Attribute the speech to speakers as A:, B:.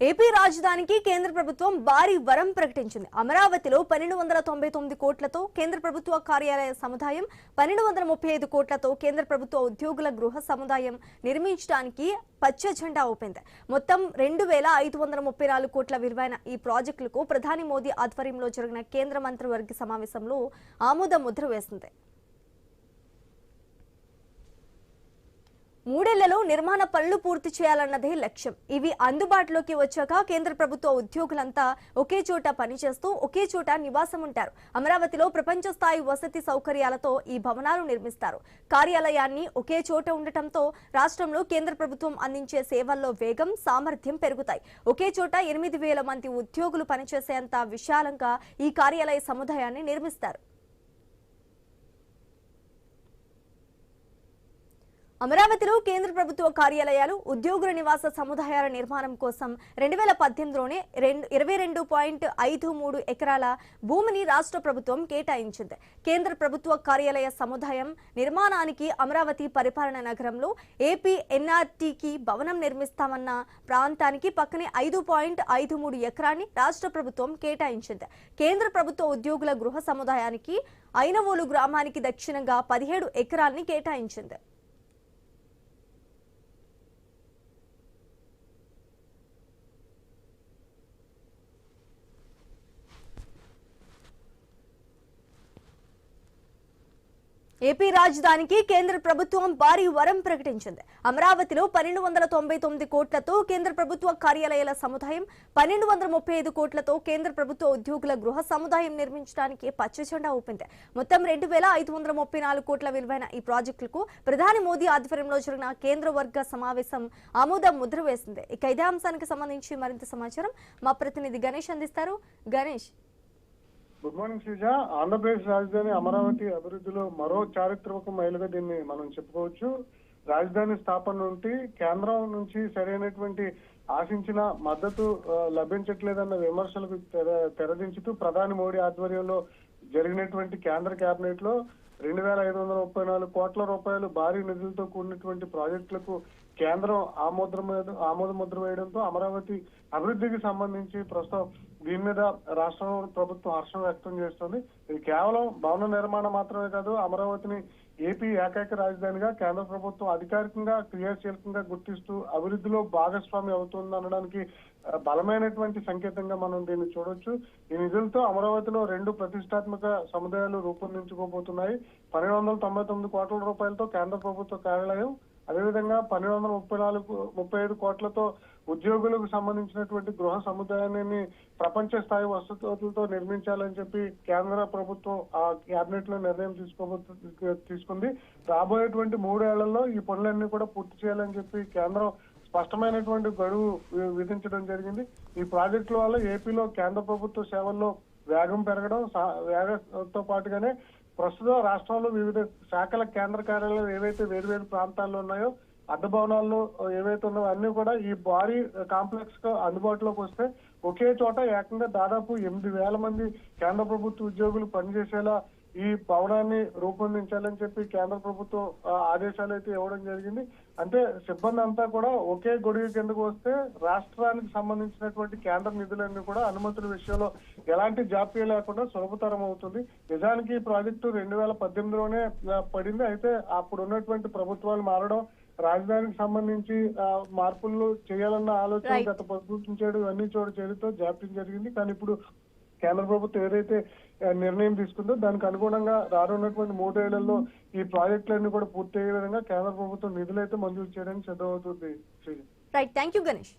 A: AP రాజధానికి కేంద్ర ప్రభుత్వం భారీ వరం ప్రకటించింది. అమరావతిలో 1299 కోట్లతో కేంద్ర ప్రభుత్వ కార్యాలయ సముదాయం, 1235 కోట్లతో కేంద్ర ప్రభుత్వ ఉద్యోగుల గృహ సముదాయం నిర్మించడానికి పచ్చ జెండా ఊపింది. మొత్తం 2534 కోట్ల విలువైన ఈ ప్రాజెక్టులకు ప్రధాని మోదీ ఆధ్వర్యంలో జరిగిన కేంద్ర మంత్రివర్గ సమావేశంలో ఆమోద ముద్ర వేసింది. 3 ఏళ్లలో నిర్మాణ పనులు పూర్తి చేయాలన్నదే లక్ష్యం. ఇవి అందుబాటులోకి వచ్చాక కేంద్ర ప్రభుత్వ ఉద్యోగులంతా ఒకే చోట పనిచేస్తూ ఒకే చోట నివాసం ఉంటారు. అమరావతిలో ప్రపంచ స్థాయి వసతి సౌకర్యాలతో ఈ భవనాలు నిర్మిస్తారు. కార్యాలయాన్ని ఒకే చోట ఉండటంతో రాష్ట్రంలో కేంద్ర ప్రభుత్వం అందించే సేవల్లో వేగం, సామర్థ్యం పెరుగుతాయి. ఒకే చోట 8,000 మంది ఉద్యోగులు పనిచేసేంత విశాలంగా ఈ కార్యాలయ సముదాయాన్ని నిర్మిస్తారు. అమరావతిలో కేంద్ర ప్రభుత్వ కార్యాలయాలు, ఉద్యోగుల నివాస సముదాయాల నిర్మాణం కోసం 2018లోనే 22.53 ఎకరాల భూమిని రాష్ట్ర ప్రభుత్వం కేటాయించింది. కేంద్ర ప్రభుత్వ కార్యాలయ సముదాయం నిర్మాణానికి అమరావతి పరిపాలన నగరంలో ఏపీ ఎన్ఆర్టీకి భవనం నిర్మిస్తామన్న ప్రాంతానికి పక్కనే 5.53 ఎకరాన్ని రాష్ట్ర ప్రభుత్వం కేటాయించింది. కేంద్ర ప్రభుత్వ ఉద్యోగుల గృహ సముదాయానికి ఐనవోలు గ్రామానికి దక్షిణంగా 17 ఎకరాల్ని కేటాయించింది. ఏపీ రాజధానికి కేంద్ర ప్రభుత్వం భారీ వరం ప్రకటించింది. అమరావతిలో 1299 కోట్లతో కేంద్ర ప్రభుత్వ కార్యాలయాల సముదాయం, 1235 కోట్లతో కేంద్ర ప్రభుత్వ ఉద్యోగుల గృహ సముదాయం నిర్మించడానికి పచ్చజెండా ఊపింది. మొత్తం 2534 కోట్ల విలువైన ఈ ప్రాజెక్టులకు ప్రధాని మోదీ ఆధ్వర్యంలో జరిగిన కేంద్ర వర్గ సమావేశం ఆమోద ముద్ర వేసింది. ఇక ఇదే అంశానికి సంబంధించి మరింత సమాచారం మా ప్రతినిధి గణేష్ అందిస్తారు. Ganesh,
B: good morning Sreeja. ఆంధ్రప్రదేశ్ రాజధాని అమరావతి అభివృద్ధిలో మరో చారిత్రక మైలుగా దీన్ని మనం చెప్పుకోవచ్చు. రాజధాని స్థాపన నుండి కేంద్రం నుంచి సరైనటువంటి ఆశించిన మద్దతు లభించట్లేదన్న విమర్శలకు తెరదించుతూ ప్రధాని మోడీ ఆధ్వర్యంలో జరిగినటువంటి కేంద్ర కేబినెట్ లో 2,534 కోట్ల రూపాయలు భారీ నిధులతో కూడినటువంటి ప్రాజెక్టులకు కేంద్రం ఆమోద ముద్ర వేయడంతో అమరావతి అభివృద్ధికి సంబంధించి ప్రస్తుతం దీని మీద రాష్ట్ర ప్రభుత్వం హర్షం వ్యక్తం చేస్తుంది. ఇది కేవలం భవన నిర్మాణం మాత్రమే కాదు, అమరావతిని ఏపీ ఏకైక రాజధానిగా కేంద్ర ప్రభుత్వం అధికారికంగా క్రియాశీలకంగా గుర్తిస్తూ అభివృద్ధిలో భాగస్వామి అవుతుంది అనడానికి బలమైనటువంటి సంకేతంగా మనం దీన్ని చూడొచ్చు. ఈ నిధులతో అమరావతిలో 2 ప్రతిష్టాత్మక సముదాయాలు రూపొందించుకోబోతున్నాయి. 1,299 కోట్ల రూపాయలతో కేంద్ర ప్రభుత్వ కార్యాలయం, అదేవిధంగా 1,235 కోట్లతో ఉద్యోగులకు సంబంధించినటువంటి గృహ సముదాయాన్ని ప్రపంచ స్థాయి వసతులతో నిర్మించాలని చెప్పి కేంద్ర ప్రభుత్వం ఆ కేబినెట్ లో నిర్ణయం తీసుకుంది. రాబోయేటువంటి 3 ఏళ్లలో ఈ పనులన్నీ కూడా పూర్తి చేయాలని చెప్పి కేంద్రం స్పష్టమైనటువంటి గడువు విధించడం జరిగింది. ఈ ప్రాజెక్టుల వల్ల ఏపీలో కేంద్ర ప్రభుత్వ సేవల్లో వేగం పెరగడం, వేగంతో పాటుగానే ప్రస్తుతం రాష్ట్రంలో వివిధ శాఖల కేంద్ర కార్యాలయాలు ఏవైతే వేరు ప్రాంతాల్లో ఉన్నాయో, అడ్డ భవనాల్లో ఏవైతే ఉన్నాయో అన్ని కూడా ఈ భారీ కాంప్లెక్స్ కు అందుబాటులోకి వస్తే ఒకే చోట ఏకంగా దాదాపు 8,000 మంది కేంద్ర ప్రభుత్వ ఉద్యోగులు పనిచేసేలా ఈ భవనాన్ని రూపొందించాలని చెప్పి కేంద్ర ప్రభుత్వం ఆదేశాలు అయితే ఇవ్వడం జరిగింది. అంటే సిబ్బంది అంతా కూడా ఒకే గొడుగు కిందకు వస్తే రాష్ట్రానికి సంబంధించినటువంటి కేంద్ర నిధులన్నీ కూడా అనుమతుల విషయంలో ఎలాంటి జాప్యం లేకుండా సులభతరం అవుతుంది. నిజానికి ఈ ప్రాజెక్టు 2018లోనే పడింది. అయితే అప్పుడు ఉన్నటువంటి ప్రభుత్వాలు మారడం, రాజధానికి సంబంధించి మార్పులు చేయాలన్న ఆలోచన గత ప్రభుత్వం చేయడం ఇవన్నీ చేయడంతో జాప్యం జరిగింది. కానీ ఇప్పుడు కేంద్ర ప్రభుత్వం ఏదైతే నిర్ణయం తీసుకుందో దానికి అనుగుణంగా రానున్నటువంటి 3 ఏళ్లలో ఈ ప్రాజెక్టులన్నీ కూడా పూర్తి అయ్యే విధంగా కేంద్ర ప్రభుత్వం నిధులైతే మంజూరు చేయడానికి సిద్ధమవుతుంది.
A: Right, thank you Ganesh.